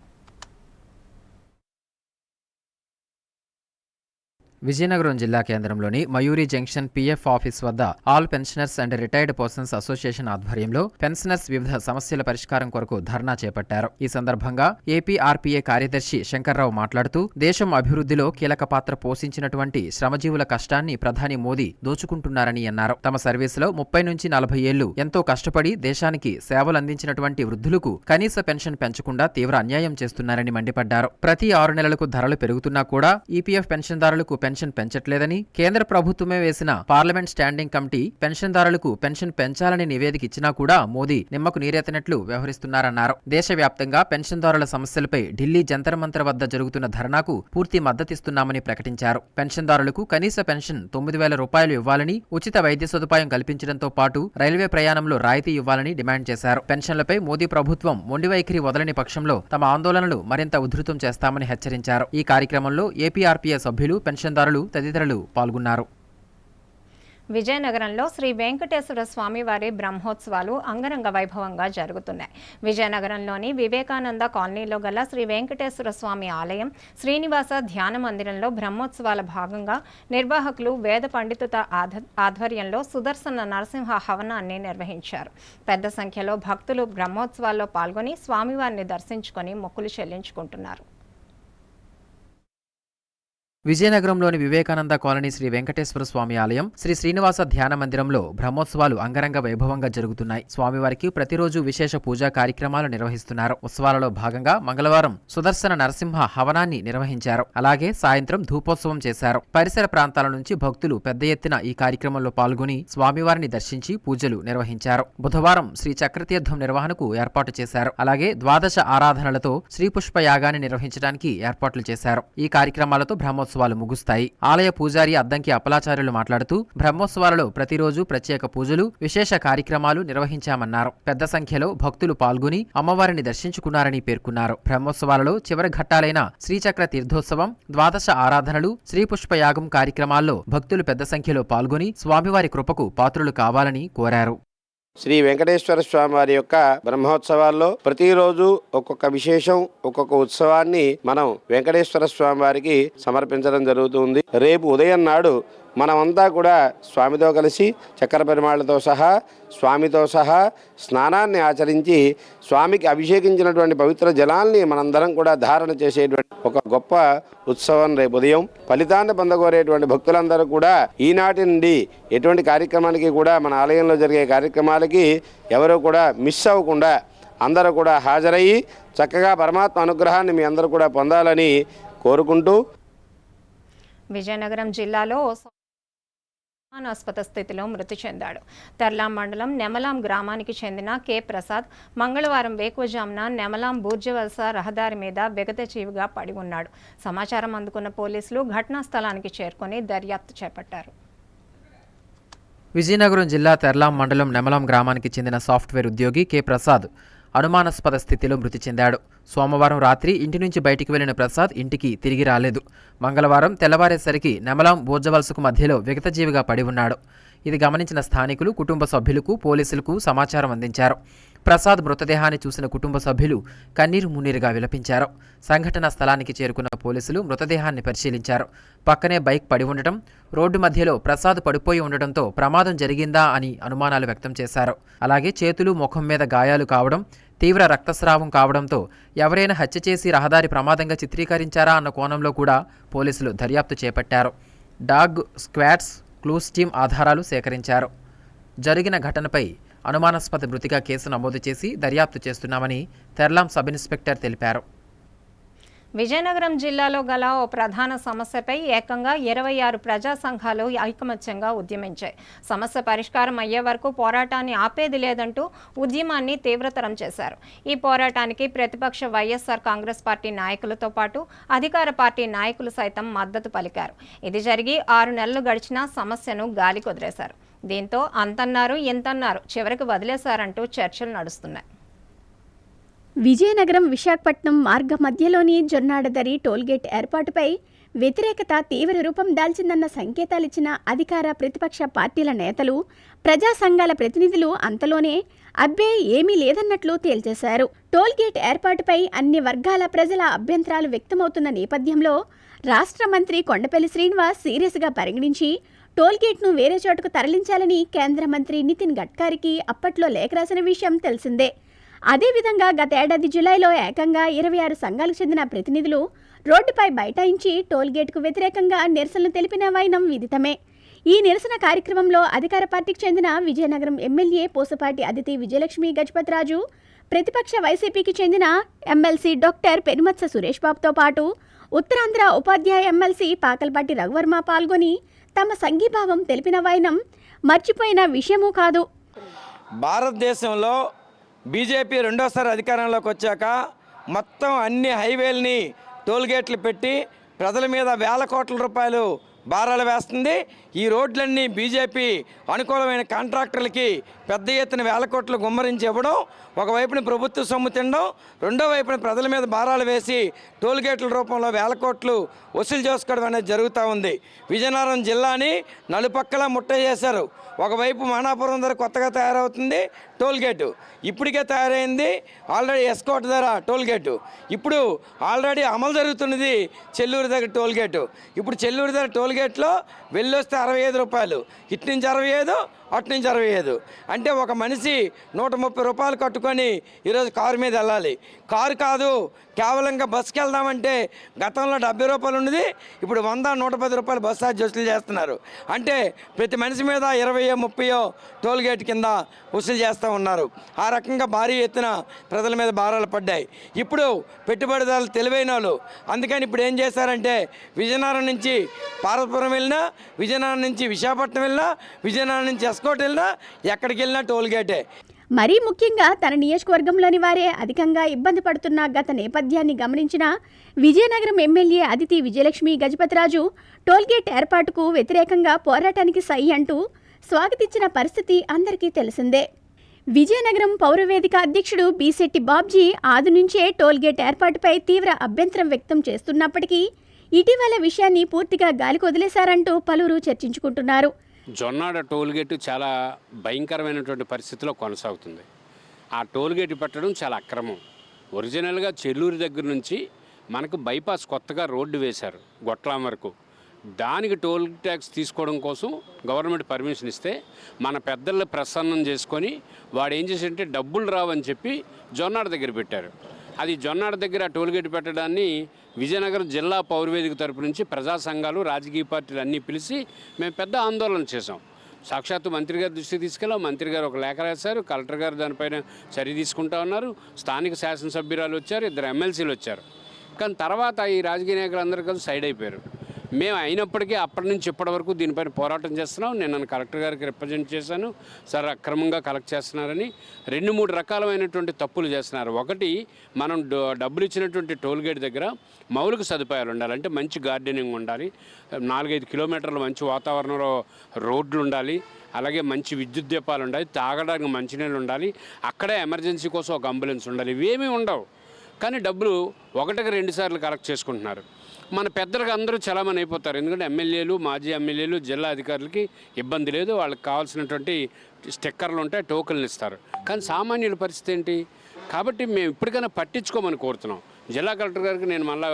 విజయనగరం జిల్లా కేంద్రంలోని మయూరి జంక్షన్ పీఎఫ్ ఆఫీస్ వద్ద all pensioners and retired persons association ఆధ్వర్యంలో పెన్షనర్స్ వివిధ సమస్యల పరిష్కారం కొరకు ధర్నా చేపట్టారు. ఈ సందర్భంగా ఏపీఆర్పీఏ కార్యదర్శి శంకర్రావు మాట్లాడుతూ, దేశం అభివృద్ధిలో కీలక పాత్ర పోషించినటువంటి శ్రమజీవుల కష్టాన్ని ప్రధాని మోదీ దోచుకుంటున్నారని అన్నారు. తమ సర్వీసులో 30 నుంచి 40 ఏళ్లు ఎంతో కష్టపడి దేశానికి సేవలు అందించినటువంటి వృద్ధులకు కనీస పెన్షన్ పెంచకుండా తీవ్ర అన్యాయం చేస్తున్నారని మండిపడ్డారు. ప్రతి 6 నెలలకు ధరలు పెరుగుతున్నా కూడా ఈపీఎఫ్ పెన్షన్దారులకు పెన్షన్ పెంచట్లేదని, కేంద్ర ప్రభుత్వమే వేసిన పార్లమెంట్ స్టాండింగ్ కమిటీ పెన్షన్దారులకు పెన్షన్ పెంచాలని నివేదిక ఇచ్చినా కూడా మోదీ నిమ్మకు నీరెత్తినట్లు వ్యవహరిస్తున్నారన్నారు. దేశవ్యాప్తంగా పెన్షన్దారుల సమస్యలపై ఢిల్లీ జంతర్ మంతర్ వద్ద జరుగుతున్న ధర్నాకు పూర్తి మద్దతిస్తున్నామని ప్రకటించారు. పెన్షన్దారులకు కనీస పెన్షన్ 9,000 రూపాయలు ఇవ్వాలని, ఉచిత వైద్య సదుపాయం కల్పించడంతో పాటు రైల్వే ప్రయాణంలో రాయితీ ఇవ్వాలని డిమాండ్ చేశారు. పెన్షన్లపై మోదీ ప్రభుత్వం మొండి వైఖరి వదలని పక్షంలో తమ ఆందోళనలు మరింత ఉధృతం చేస్తామని హెచ్చరించారు. ఈ కార్యక్రమంలో ఏపీఆర్పీఏ సభ్యులు, పెన్షన్దారులు తదితరులు పాల్గొన్నారు. విజయనగరంలో శ్రీ వెంకటేశ్వర స్వామివారి బ్రహ్మోత్సవాలు అంగరంగ వైభవంగా జరుగుతున్నాయి. విజయనగరంలోని వివేకానంద కాలనీలో గల శ్రీ వెంకటేశ్వర స్వామి ఆలయం, శ్రీనివాస ధ్యాన మందిరంలో బ్రహ్మోత్సవాల భాగంగా నిర్వాహకులు వేద పండితుల ఆధ్వర్యంలో సుదర్శన నరసింహ హవనాన్ని నిర్వహించారు. పెద్ద సంఖ్యలో భక్తులు బ్రహ్మోత్సవాల్లో పాల్గొని స్వామివారిని దర్శించుకొని మొక్కులు చెల్లించుకుంటున్నారు. విజయనగరంలోని వివేకానంద కాలనీ శ్రీ వెంకటేశ్వర స్వామి ఆలయం శ్రీ శ్రీనివాస ధ్యాన మందిరంలో బ్రహ్మోత్సవాలు అంగరంగ వైభవంగా జరుగుతున్నాయి. స్వామివారికి ప్రతిరోజు విశేష పూజా కార్యక్రమాలు నిర్వహిస్తున్నారు. ఉత్సవాలలో భాగంగా మంగళవారం సుదర్శన నరసింహ హవనాన్ని నిర్వహించారు. అలాగే సాయంత్రం ధూపోత్సవం చేశారు. పరిసర ప్రాంతాల నుంచి భక్తులు పెద్ద ఎత్తున ఈ కార్యక్రమంలో పాల్గొని స్వామివారిని దర్శించి పూజలు నిర్వహించారు. బుధవారం శ్రీ చక్రతీర్థం నిర్వహణకు ఏర్పాటు చేశారు. అలాగే ద్వాదశ ఆరాధనలతో శ్రీ పుష్ప యాగాన్ని నిర్వహించడానికి ఏర్పాట్లు చేశారు. ఈ కార్యక్రమాలతో బ్రహ్మోత్సవాలు ముగుస్తాయి. ఆలయ పూజారి అద్దంకి అప్పలాచార్యులు మాట్లాడుతూ బ్రహ్మోత్సవాలలో ప్రతిరోజు ప్రత్యేక పూజలు, విశేష కార్యక్రమాలు నిర్వహించామన్నారు. పెద్ద సంఖ్యలో భక్తులు పాల్గొని అమ్మవారిని దర్శించుకున్నారని పేర్కొన్నారు. బ్రహ్మోత్సవాలలో చివరి ఘట్టాలైన శ్రీచక్ర తీర్థోత్సవం, ద్వాదశ ఆరాధనలు, శ్రీ పుష్పయాగం కార్యక్రమాల్లో భక్తులు పెద్ద సంఖ్యలో పాల్గొని స్వామివారి కృపకు పాత్రులు కావాలని కోరారు. శ్రీ వెంకటేశ్వర స్వామి వారి యొక్క బ్రహ్మోత్సవాల్లో ప్రతిరోజు ఒక్కొక్క విశేషం, ఒక్కొక్క ఉత్సవాన్ని మనం వెంకటేశ్వర స్వామి వారికి సమర్పించడం జరుగుతుంది. రేపు ఉదయం నాడు మనమంతా కూడా స్వామితో కలిసి చక్కెర పెరుమాళ్లతో సహా స్వామితో సహా స్నానాన్ని ఆచరించి స్వామికి అభిషేకించినటువంటి పవిత్ర జలాల్ని మనందరం కూడా ధారణ చేసేటువంటి ఒక గొప్ప ఉత్సవం రేపు ఉదయం. ఫలితాన్ని పొందగోరేటువంటి భక్తులందరూ కూడా ఈనాటి నుండి ఎటువంటి కార్యక్రమానికి కూడా మన ఆలయంలో జరిగే కార్యక్రమాలకి ఎవరూ కూడా మిస్ అవ్వకుండా అందరూ కూడా హాజరయ్యి చక్కగా పరమాత్మ అనుగ్రహాన్ని మీ అందరూ కూడా పొందాలని కోరుకుంటూ విజయనగరం జిల్లాలో అనుమానాస్పద స్థితిలో మృతి చెందాడు. తర్లాం మండలం నెమలాం గ్రామానికి చెందిన కె ప్రసాద్ మంగళవారం వేకువజామున నెమలాం బూర్జవలస రహదారి మీద బెగతజీవిగా పడి ఉన్నాడు. సమాచారం అందుకున్న పోలీసులు ఘటనా స్థలానికి చేరుకొని దర్యాప్తు చేపట్టారు. విజయనగరం జిల్లా తర్లాం మండలం నెమలాం గ్రామానికి చెందిన సాఫ్ట్వేర్ ఉద్యోగి కె ప్రసాద్ అనుమానాస్పద స్థితిలో మృతి చెందాడు. సోమవారం రాత్రి ఇంటి నుంచి బయటికి వెళ్లిన ప్రసాద్ ఇంటికి తిరిగి రాలేదు. మంగళవారం తెల్లవారేసరికి నెమలాం బోర్జవలసకు మధ్యలో విగతజీవిగా పడి ఉన్నాడు. ఇది గమనించిన స్థానికులు కుటుంబ సభ్యులకు పోలీసులకు సమాచారం అందించారు. ప్రసాద్ మృతదేహాన్ని చూసిన కుటుంబ సభ్యులు కన్నీరు మున్నీరుగా విలపించారు. సంఘటనా స్థలానికి చేరుకున్న పోలీసులు మృతదేహాన్ని పరిశీలించారు. పక్కనే బైక్ పడి ఉండటం, రోడ్డు మధ్యలో ప్రసాద్ పడిపోయి ఉండటంతో ప్రమాదం జరిగిందా అని అనుమానాలు వ్యక్తం చేశారు. అలాగే చేతులు, ముఖం మీద గాయాలు కావడం, తీవ్ర రక్తస్రావం కావడంతో ఎవరైనా హత్య చేసి రహదారి ప్రమాదంగా చిత్రీకరించారా అన్న కోణంలో కూడా పోలీసులు దర్యాప్తు చేపట్టారు. డాగ్ స్క్వాడ్స్, క్లూస్ టీమ్ ఆధారాలు సేకరించారు. జరిగిన ఘటనపై అనుమానాస్పద మృతిగా కేసు నమోదు చేసి దర్యాప్తు చేస్తున్నామని తెర్లాం సబ్ ఇన్స్పెక్టర్ తెలిపారు. విజయనగరం జిల్లాలో గల ఓ ప్రధాన సమస్యపై ఏకంగా 26 ప్రజా సంఘాలు ఐకమత్యంగా ఉద్యమించాయి. సమస్య పరిష్కారం అయ్యే వరకు పోరాటాన్ని ఆపేది లేదంటూ ఉద్యమాన్ని తీవ్రతరం చేశారు. ఈ పోరాటానికి ప్రతిపక్ష వైఎస్ఆర్ కాంగ్రెస్ పార్టీ నాయకులతో పాటు అధికార పార్టీ నాయకులు సైతం మద్దతు పలికారు. ఇది జరిగి 6 నెలలు గడిచినా సమస్యను గాలి కొదిలేశారు. దీంతో అంతన్నారు ఇంతన్నారు చివరికి వదిలేశారంటూ చర్చలు నడుస్తున్నాయి. విజయనగరం విశాఖపట్నం మార్గ మధ్యలోని జొన్నాడదరి టోల్గేట్ ఏర్పాటుపై వ్యతిరేకత తీవ్ర రూపం దాల్చిందన్న సంకేతాలిచ్చిన అధికార ప్రతిపక్ష పార్టీల నేతలు, ప్రజా సంఘాల ప్రతినిధులు అంతలోనే అబ్బే ఏమీ లేదన్నట్లు తేల్చేశారు. టోల్గేట్ ఏర్పాటుపై అన్ని వర్గాల ప్రజల అభ్యంతరాలు వ్యక్తమవుతున్న నేపథ్యంలో రాష్ట్ర మంత్రి కొండపల్లి శ్రీనివాస్ సీరియస్గా పరిగణించి టోల్గేట్ను వేరే చోటుకు తరలించాలని కేంద్ర మంత్రి నితిన్ గడ్కరీకి అప్పట్లో లేఖ రాసిన విషయం తెలిసిందే. అదేవిధంగా గత ఏడాది జులైలో ఏకంగా 26 సంఘాలకు చెందిన ప్రతినిధులు రోడ్డుపై బైఠాయించి టోల్గేట్కు వ్యతిరేకంగా నిరసనలు తెలిపిన వైనం విదితమే. ఈ నిరసన కార్యక్రమంలో అధికార పార్టీకి చెందిన విజయనగరం ఎమ్మెల్యే పూసపాటి అదితి విజయలక్ష్మి గజపతిరాజు, ప్రతిపక్ష వైసీపీకి చెందిన ఎమ్మెల్సీ డాక్టర్ పెనుమత్స సురేష్ బాబుతో పాటు ఉత్తరాంధ్ర ఉపాధ్యాయ ఎమ్మెల్సీ పాకల్పాటి రఘువర్మ పాల్గొని తమ సంఘీభావం తెలిపిన వైనం మర్చిపోయిన విషయమూ కాదు. భారతదేశంలో బీజేపీ రెండోసారి అధికారంలోకి వచ్చాక మొత్తం అన్ని హైవేల్ని టోల్గేట్లు పెట్టి ప్రజల మీద వేల కోట్ల రూపాయలు భారాలు వేస్తుంది. ఈ రోడ్లన్నీ బీజేపీ అనుకూలమైన కాంట్రాక్టర్లకి పెద్ద ఎత్తున వేల కోట్లు గుమ్మరించి ఇవ్వడం, ఒకవైపున ప్రభుత్వ సొమ్ము తినడం, రెండో వైపున ప్రజల మీద భారాలు వేసి టోల్గేట్ల రూపంలో వేల కోట్లు వసూలు చేసుకోవడం అనేది జరుగుతూ ఉంది. విజయనగరం జిల్లాని నలుపక్కల ముట్ట చేశారు. ఒకవైపు మానాపురం ధర కొత్తగా తయారవుతుంది టోల్గేటు, ఇప్పటికే తయారైంది ఆల్రెడీ ఎస్కోట్ ధర టోల్గేటు, ఇప్పుడు ఆల్రెడీ అమలు జరుగుతున్నది చెల్లూరు దగ్గర టోల్గేటు. ఇప్పుడు చెల్లూరు దగ్గర టోల్గేట్లో వెళ్ళొస్తే 65 రూపాయలు, ఇటు నుంచి 65, అటు నుంచి 65. అంటే ఒక మనిషి 130 రూపాయలు కట్టుకొని ఈరోజు కారు మీద వెళ్ళాలి. కారు కాదు, కేవలంగా బస్సుకి వెళ్దామంటే గతంలో 70 రూపాయలు ఉన్నది, ఇప్పుడు 100, 110 రూపాయలు బస్ ఛార్జ్ వసూలు చేస్తున్నారు. అంటే ప్రతి మనిషి మీద 20, 30 టోల్ గేట్ కింద వసూలు చేస్తూ ఉన్నారు. ఆ రకంగా భారీ ఎత్తున ప్రజల మీద భారాలు పడ్డాయి. ఇప్పుడు పెట్టుబడిదారులు తెలివైన వాళ్ళు, అందుకని ఇప్పుడు ఏం చేశారంటే విజయనగరం నుంచి పార్వతీపురం వెళ్ళినా, విజయనగరం నుంచి విశాఖపట్నం వెళ్ళినా, విజయనగరం నుంచి ఎస్కోట్ వెళ్ళినా, ఎక్కడికి వెళ్ళినా టోల్ గేటే. మరీ ముఖ్యంగా తన నియోజకవర్గంలోని వారే అధికంగా ఇబ్బంది పడుతున్న గత నేపథ్యాన్ని గమనించిన విజయనగరం ఎమ్మెల్యే అదితి విజయలక్ష్మి గజపతిరాజు టోల్గేట్ ఏర్పాటుకు వ్యతిరేకంగా పోరాటానికి సై అంటూ స్వాగతించిన పరిస్థితి అందరికీ తెలిసిందే. విజయనగరం పౌరవేదిక అధ్యక్షుడు బీశెట్టి బాబ్జీ ఆది నుంచే టోల్గేట్ ఏర్పాటుపై తీవ్ర అభ్యంతరం వ్యక్తం చేస్తున్నప్పటికీ ఇటీవల విషయాన్ని పూర్తిగా గాలికి వదిలేశారంటూ పలువురు చర్చించుకుంటున్నారు. జొన్నాడ టోల్గేట్ చాలా భయంకరమైనటువంటి పరిస్థితిలో కొనసాగుతుంది. ఆ టోల్గేట్ పెట్టడం చాలా అక్రమం. ఒరిజినల్గా చెల్లూరు దగ్గర నుంచి మనకు బైపాస్ కొత్తగా రోడ్డు వేశారు గొట్లాం వరకు. దానికి టోల్ ట్యాక్స్ తీసుకోవడం కోసం గవర్నమెంట్ పర్మిషన్ ఇస్తే మన పెద్దల్ని ప్రసన్నం చేసుకొని వాడు ఏం చేశాడంటే డబ్బులు రావని చెప్పి జొన్నాడ దగ్గర పెట్టారు. అది జొన్నాడ దగ్గర టోల్గేట్ పెట్టడాన్ని విజయనగరం జిల్లా పౌరవేదిక తరపు నుంచి ప్రజా సంఘాలు, రాజకీయ పార్టీలు అన్నీ పిలిచి మేము పెద్ద ఆందోళన చేసాం. సాక్షాత్తు మంత్రి గారి దృష్టికి తీసుకెళ్ళాం. మంత్రి గారు ఒక లేఖ రాశారు, కలెక్టర్ గారు దానిపైన చర్య తీసుకుంటా ఉన్నారు. స్థానిక శాసనసభ్యురాలు వచ్చారు, 2 ఎమ్మెల్సీలు వచ్చారు. కానీ తర్వాత ఈ రాజకీయ నాయకులందరూ కలిసి సైడ్ అయిపోయారు. మేము అయినప్పటికీ అప్పటి నుంచి ఇప్పటి వరకు దీనిపైన పోరాటం చేస్తున్నాం. నేను కలెక్టర్ గారికి రిప్రజెంట్ చేశాను, సార్ అక్రమంగా కలెక్ట్ చేస్తున్నారని. 2-3 రకాలైనటువంటి తప్పులు చేస్తున్నారు. ఒకటి, మనం డబ్బులు ఇచ్చినటువంటి టోల్గేట్ దగ్గర మౌలిక సదుపాయాలు ఉండాలి. అంటే మంచి గార్డెనింగ్ ఉండాలి, 4-5 కిలోమీటర్ల మంచి వాతావరణంలో రోడ్లు ఉండాలి, అలాగే మంచి విద్యుత్ దీపాలు ఉండాలి, తాగడానికి మంచినీళ్ళు ఉండాలి, అక్కడే ఎమర్జెన్సీ కోసం ఒక అంబులెన్స్ ఉండాలి. ఇవేమీ ఉండవు. కానీ డబ్బులు 1-2 సార్లు కలెక్ట్ చేసుకుంటున్నారు. మన పెద్దలకు అందరూ చలామణి అయిపోతారు. ఎందుకంటే ఎమ్మెల్యేలు, మాజీ ఎమ్మెల్యేలు, జిల్లా అధికారులకి ఇబ్బంది లేదు, వాళ్ళకి కావాల్సినటువంటి స్టిక్కర్లు ఉంటాయి, టోకెన్లు ఇస్తారు. కానీ సామాన్యుల పరిస్థితి ఏంటి? కాబట్టి మేము ఇప్పటికైనా పట్టించుకోమని కోరుతున్నాం. జిల్లా కలెక్టర్ గారికి నేను మళ్ళీ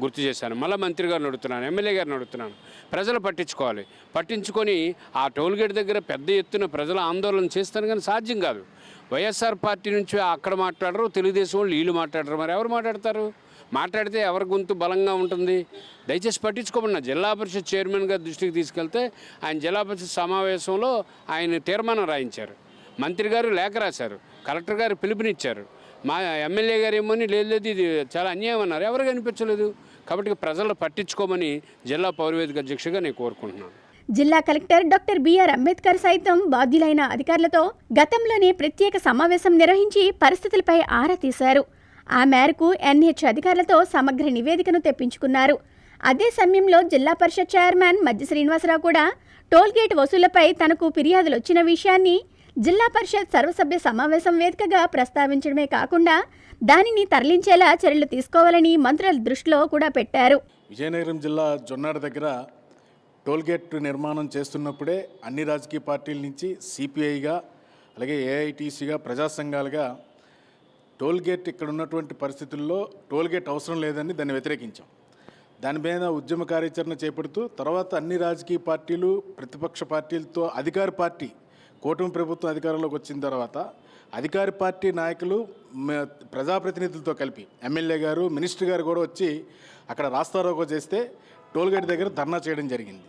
గుర్తు చేశాను, మళ్ళీ మంత్రి గారిని అడుగుతున్నాను, ఎమ్మెల్యే గారిని అడుగుతున్నాను. ప్రజలు పట్టించుకోవాలి. పట్టించుకొని ఆ టోల్గేట్ దగ్గర పెద్ద ఎత్తున ప్రజల ఆందోళన చేస్తాను. కానీ సాధ్యం కాదు. వైఎస్ఆర్ పార్టీ నుంచి అక్కడ మాట్లాడరు, తెలుగుదేశం వాళ్ళు వీళ్ళు మాట్లాడరు. మరి ఎవరు మాట్లాడతారు? మాట్లాడితే ఎవరి గొంతు బలంగా ఉంటుంది? దయచేసి పట్టించుకోమన్నా. జిల్లా పరిషత్ చైర్మన్ గారి దృష్టికి తీసుకెళ్తే ఆయన జిల్లా పరిషత్ సమావేశంలో ఆయన తీర్మానం రాయించారు, మంత్రి గారు లేఖ రాశారు, కలెక్టర్ గారు పిలుపునిచ్చారు. మా ఎమ్మెల్యే గారు ఏమని లేదు ఇది చాలా అన్యాయం అన్నారు. ఎవరికి అనిపించలేదు. కాబట్టి ప్రజలు పట్టించుకోమని జిల్లా పౌరవేదిక అధ్యక్షుడిగా నేను కోరుకుంటున్నాను. జిల్లా కలెక్టర్ డాక్టర్ బిఆర్ అంబేద్కర్ సైతం బాధ్యులైన అధికారులతో గతంలోనే ప్రత్యేక సమావేశం నిర్వహించి పరిస్థితులపై ఆరా తీశారు. ఆ మేరకు ఎన్హెచ్ అధికారులతో సమగ్ర నివేదికను తెప్పించుకున్నారు. అదే సమయంలో జిల్లా పరిషత్ చైర్మన్ మధ్య శ్రీనివాసరావు కూడా టోల్గేట్ వసూళ్లపై తనకు ఫిర్యాదులు వచ్చిన విషయాన్ని జిల్లా పరిషత్ సర్వసభ్య సమావేశం వేదికగా ప్రస్తావించడమే కాకుండా దానిని తరలించేలా చర్యలు తీసుకోవాలని మంత్రుల దృష్టిలో కూడా పెట్టారు. విజయనగరం జిల్లా జొన్నాడ దగ్గర టోల్గేట్ నిర్మాణం చేస్తున్నప్పుడే అన్ని రాజకీయ పార్టీల నుంచి సిపిఐగా, అలాగే ఏఐటీసీగా, ప్రజా సంఘాలుగా టోల్గేట్ ఇక్కడ ఉన్నటువంటి పరిస్థితుల్లో టోల్గేట్ అవసరం లేదని దాన్ని వ్యతిరేకించాం. దాని మీద ఉద్యమ కార్యాచరణ చేపడుతూ తర్వాత అన్ని రాజకీయ పార్టీలు, ప్రతిపక్ష పార్టీలతో అధికార పార్టీ కూటమి ప్రభుత్వం అధికారంలోకి వచ్చిన తర్వాత అధికార పార్టీ నాయకులు, ప్రజాప్రతినిధులతో కలిపి ఎమ్మెల్యే గారు, మినిస్టర్ గారు కూడా వచ్చి అక్కడ రాస్తారోకో చేస్తే టోల్గేట్ దగ్గర ధర్నా చేయడం జరిగింది.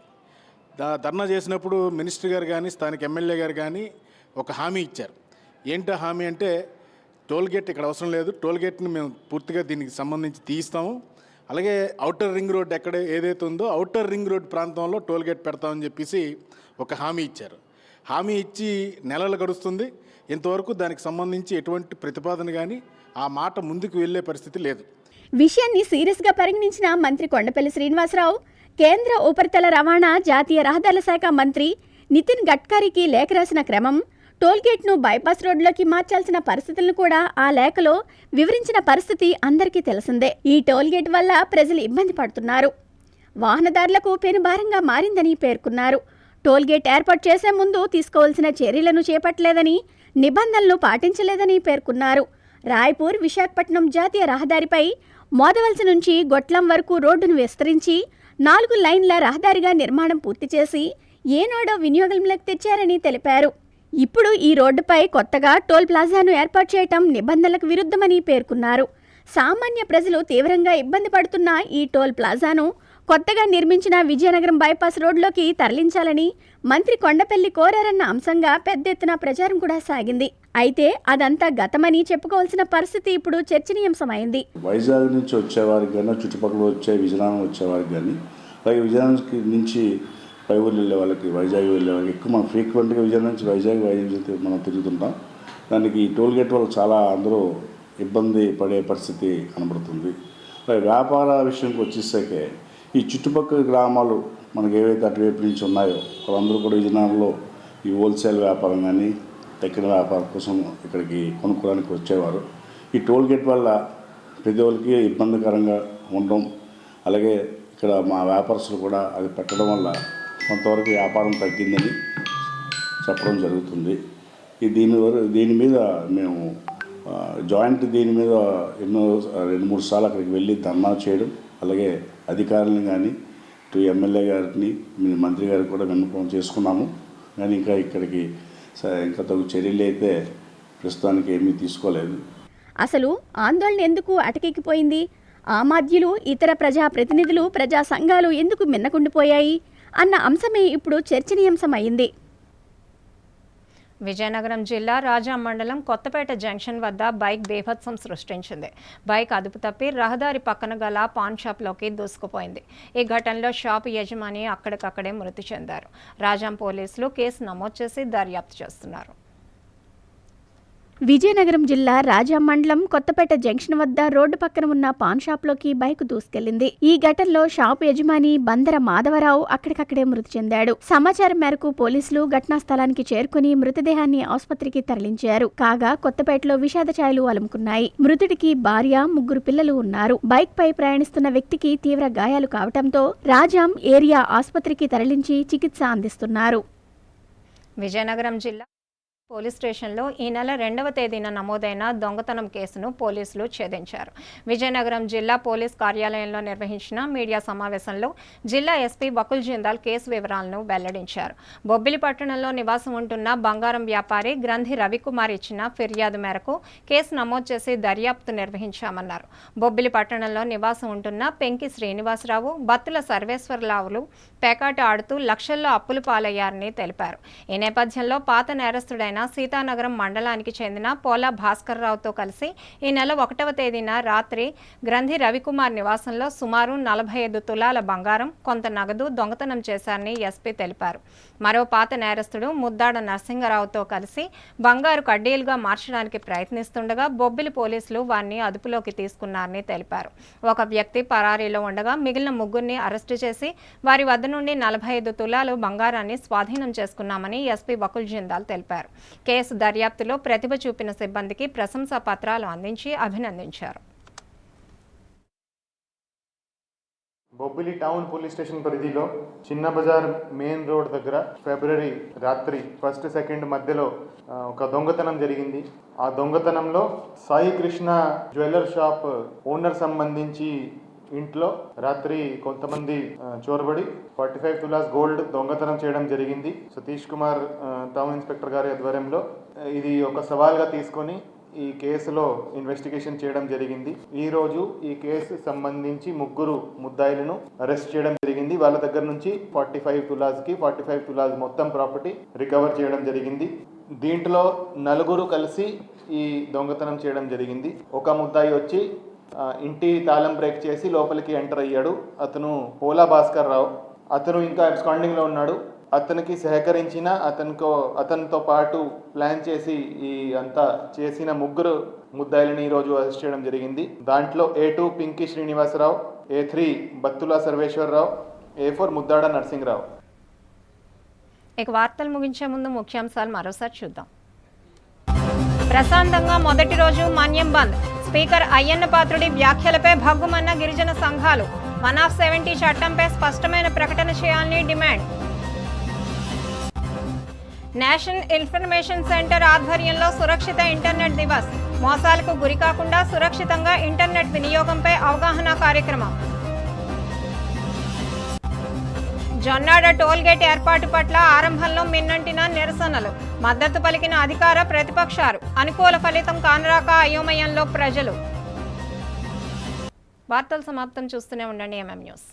ధర్నా చేసినప్పుడు మినిస్టర్ గారు కానీ, స్థానిక ఎమ్మెల్యే గారు కానీ ఒక హామీ ఇచ్చారు. ఏంటో హామీ అంటే, టోల్గేట్ ఇక్కడ అవసరం లేదు, టోల్గేట్ని మేము పూర్తిగా దీనికి సంబంధించి తీయిస్తాము, అలాగే ఔటర్ రింగ్ రోడ్ ఎక్కడ ఏదైతే ఉందో ఔటర్ రింగ్ రోడ్ ప్రాంతంలో టోల్గేట్ పెడతామని చెప్పేసి ఒక హామీ ఇచ్చారు. హామీ ఇచ్చి నెలలు గడుస్తుంది, ఇంతవరకు దానికి సంబంధించి ఎటువంటి ప్రతిపాదన కానీ ఆ మాట ముందుకు వెళ్ళే పరిస్థితి లేదు. విషయాన్ని సీరియస్గా పరిగణించిన మంత్రి కొండపల్లి శ్రీనివాసరావు కేంద్ర ఉపరితల రవాణా, జాతీయ రహదారుల శాఖ మంత్రి నితిన్ గడ్కరీకి లేఖ రాసిన క్రమం, టోల్గేట్ను బైపాస్ రోడ్లోకి మార్చాల్సిన పరిస్థితులను కూడా ఆ లేఖలో వివరించిన పరిస్థితి అందరికీ తెలిసిందే. ఈ టోల్గేట్ వల్ల ప్రజలు ఇబ్బంది పడుతున్నారు, వాహనదారులకు పెనుభారంగా మారిందని పేర్కొన్నారు. టోల్గేట్ ఏర్పాటు చేసే ముందు తీసుకోవాల్సిన చర్యలను చేపట్టలేదని, నిబంధనలను పాటించలేదని పేర్కొన్నారు. రాయ్పూర్ విశాఖపట్నం జాతీయ రహదారిపై మోదవలస నుంచి గొట్లం వరకు రోడ్డును విస్తరించి 4 లైన్ల రహదారిగా నిర్మాణం పూర్తి చేసి ఏనాడో వినియోగంలోకి తెచ్చారని తెలిపారు. ఇప్పుడు ఈ రోడ్డుపై కొత్తగా టోల్ ప్లాజాను ఏర్పాటు చేయటం నిబంధనలకు విరుద్ధమని పేర్కొన్నారు. సామాన్య ప్రజలు తీవ్రంగా ఇబ్బంది పడుతున్న ఈ టోల్ ప్లాజాను కొత్తగా నిర్మించిన విజయనగరం బైపాస్ రోడ్లోకి తరలించాలని మంత్రి కొండపల్లి కోరారన్న అంశంగా పెద్ద ఎత్తున ప్రచారం కూడా సాగింది. అయితే అదంతా గతమని చెప్పుకోవాల్సిన పరిస్థితి ఇప్పుడు చర్చనీయాంశమైంది. వైజాగ్ నుంచి వచ్చేవారికి కానీ, చుట్టుపక్కల వచ్చే విజయనగరం వచ్చేవారికి కానీ, అలాగే విజయనగరం నుంచి పై ఊళ్ళు వెళ్ళే వాళ్ళకి, వైజాగ్ వెళ్ళే వాళ్ళకి ఎక్కువ మనం ఫ్రీక్వెంట్గా విజయనగరం నుంచి వైజాగ్ మనం తిరుగుతుంటాం. దానికి ఈ టోల్ గేట్ వల్ల చాలా అందరూ ఇబ్బంది పడే పరిస్థితి కనబడుతుంది. అలాగే వ్యాపార విషయంకి వచ్చేసాకే ఈ చుట్టుపక్కల గ్రామాలు మనకి ఏవైతే అటువైపు నుంచి ఉన్నాయో వాళ్ళందరూ కూడా విజయనగరంలో ఈ హోల్సేల్ వ్యాపారం కానీ తక్కిన వ్యాపారం కోసం ఇక్కడికి కొనుక్కోవడానికి వచ్చేవారు. ఈ టోల్ గేట్ వల్ల ప్రతి ఒక్కరికి ఇబ్బందికరంగా ఉండడం, అలాగే ఇక్కడ మా వ్యాపారస్తులు కూడా అది పెట్టడం వల్ల కొంతవరకు వ్యాపారం తగ్గిందని చెప్పడం జరుగుతుంది. దీని మీద మేము దీని మీద 2-3 సార్లు అక్కడికి వెళ్ళి ధర్నా చేయడం, అలాగే అధికారులను కానీ ఇటు ఎమ్మెల్యే గారిని మంత్రి గారికి కూడా విన్నపం చేసుకున్నాము. కానీ ఇంకా తగు చర్యలు అయితే ప్రస్తుతానికి ఏమీ తీసుకోలేదు. అసలు ఆందోళన ఎందుకు అటకెక్కిపోయింది? ఆమాద్యులు, ఇతర ప్రజాప్రతినిధులు, ప్రజా సంఘాలు ఎందుకు మిన్నకుండిపోయాయి అన్న అంశమే ఇప్పుడు చర్చనీయాంశమైంది. విజయనగరం జిల్లా రాజా మండలం కొత్తపేట జంక్షన్ వద్ద బైక్ బీభత్సం సృష్టించింది. బైక్ అదుపు తప్పి రహదారి పక్కన గల పాన్ షాప్లోకి దూసుకుపోయింది. ఈ ఘటనలో షాపు యజమాని అక్కడికక్కడే మృతి చెందారు. రాజాం పోలీసులు కేసు నమోదు చేసి దర్యాప్తు చేస్తున్నారు. విజయనగరం జిల్లా రాజా మండలం కొత్తపేట జంక్షన్ వద్ద రోడ్డు పక్కన ఉన్న పాన్ షాప్లోకి బైక్ దూసుకెళ్లింది. ఈ ఘటనలో షాపు యజమాని బందర మాధవరావు అక్కడికక్కడే మృతి చెందాడు. సమాచారం మేరకు పోలీసులు ఘటనా స్థలానికి చేరుకుని మృతదేహాన్ని ఆసుపత్రికి తరలించారు. కాగా కొత్తపేటలో విషాద ఛాయలు అలుముకున్నాయి. మృతుడికి భార్య, 3 పిల్లలు ఉన్నారు. బైక్ పై ప్రయాణిస్తున్న వ్యక్తికి తీవ్ర గాయాలు కావడంతో రాజాం ఏరియా ఆసుపత్రికి తరలించి చికిత్స అందిస్తున్నారు. విజయనగరం జిల్లా పోలీస్ స్టేషన్లో ఈ నెల 2వ తేదీన నమోదైన దొంగతనం కేసును పోలీసులు ఛేదించారు. విజయనగరం జిల్లా పోలీస్ కార్యాలయంలో నిర్వహించిన మీడియా సమావేశంలో జిల్లా ఎస్పీ బకుల్ జిందాల్ కేసు వివరాలను వెల్లడించారు. బొబ్బిలి పట్టణంలో నివాసం ఉంటున్న బంగారం వ్యాపారి గ్రంథి రవికుమార్ ఇచ్చిన ఫిర్యాదు మేరకు కేసు నమోదు చేసి దర్యాప్తు నిర్వహించామన్నారు. బొబ్బిలి పట్టణంలో నివాసం ఉంటున్న పెంకి శ్రీనివాసరావు, బత్తుల సర్వేశ్వరరావులు పేకాట ఆడుతూ లక్షల్లో అప్పులు పాలయ్యారని తెలిపారు. ఈ నేపథ్యంలో పాత నేరస్తుడైన సీతానగరం మండలానికి చెందిన పోలా భాస్కర్ రావుతో కలిసి ఈ నెల 1వ తేదీన రాత్రి గ్రంథి రవికుమార్ నివాసంలో సుమారు 45 తులాల బంగారం, కొంత నగదు దొంగతనం చేశారని ఎస్పీ తెలిపారు. మరో పాత నేరస్తుడు ముద్దాడ నరసింగరావుతో కలిసి బంగారు కడ్డీలుగా మార్చడానికి ప్రయత్నిస్తుండగా బొబ్బిలి పోలీసులు వారిని అదుపులోకి తీసుకున్నారని తెలిపారు. ఒక వ్యక్తి పరారీలో ఉండగా మిగిలిన 3 అరెస్టు చేసి వారి వద్ద నుండి 45 తులాలు బంగారాన్ని స్వాధీనం చేసుకున్నామని ఎస్పీ బకుల్ జిందాల్ తెలిపారు. కేసు దర్యాప్తులో ప్రతిభ చూపిన సిబ్బందికి ప్రశంసా పత్రాలు అందించి అభినందించారు. బొబ్బిలి టౌన్ పోలీస్ స్టేషన్ పరిధిలో చిన్న బజార్ మెయిన్ రోడ్ దగ్గర ఫిబ్రవరి రాత్రి 1, 2 మధ్యలో ఒక దొంగతనం జరిగింది. ఆ దొంగతనంలో Sai Krishna jeweller shop owner సంబంధించి ఇంట్లో రాత్రి కొంతమంది చోరబడి 45 తులాస్ గోల్డ్ దొంగతనం చేయడం జరిగింది. సతీష్ కుమార్ టౌన్ ఇన్స్పెక్టర్ గారి ఆధ్వర్యంలో ఇది ఒక సవాల్గా తీసుకొని ఈ కేసులో ఇన్వెస్టిగేషన్ చేయడం జరిగింది. ఈ రోజు ఈ కేసు సంబంధించి 3 ముద్దాయిలను అరెస్ట్ చేయడం జరిగింది. వాళ్ళ దగ్గర నుంచి 45 తులాస్ మొత్తం ప్రాపర్టీ రికవర్ చేయడం జరిగింది. దీంట్లో 4 కలిసి ఈ దొంగతనం చేయడం జరిగింది. ఒక ముద్దాయి వచ్చి ఇంటి తాళం బ్రేక్ చేసి లోపలికి ఎంటర్ అయ్యాడు. అతను పోలా భాస్కర్ రావు. అతను ఇంకా అబ్స్కాండింగ్లో ఉన్నాడు. అతనికి సహకరించిన అతనితో పాటు ప్లాన్ చేసి ఈ అంతా చేసిన 3 ముద్దాయిలని ఈరోజు అరెస్ట్ చేయడం జరిగింది. దాంట్లో A2 Pinky Srinivasarao, A3 Battula Sarveswara Rao, A4 Muddada Narasingarao. ఇక వార్తలు ముగించే ముందు ముఖ్యాంశాలు మరోసారి చూద్దాం. ప్రశాంతంగా మొదటి రోజు మన్యం బంద్. స్పీకర్ అయ్యన్న పాత్రుడి వ్యాఖ్యలపై భగ్గుమన్న గిరిజన సంఘాలు. 170 చట్టంపై స్పష్టమైన ప్రకటన చేయాలని డిమాండ్. నేషనల్ ఇన్ఫర్మేషన్ సెంటర్ ఆధ్వర్యంలో సురక్షిత ఇంటర్నెట్ దివస్. మోసాలకు గురికాకుండా సురక్షితంగా ఇంటర్నెట్ వినియోగంపై అవగాహన కార్యక్రమం. జొన్నాడ టోల్గేట్ ఏర్పాటు పట్ల ఆరంభంలో మిన్నంటిన నిరసనలు, మద్దతు పలికిన అధికార ప్రతిపక్షాలు, అనుకూల ఫలితం కానరాక అయోమయంలో ప్రజలు. వార్తలు సమాప్తం. చూస్తూనే ఉండండి MM న్యూస్.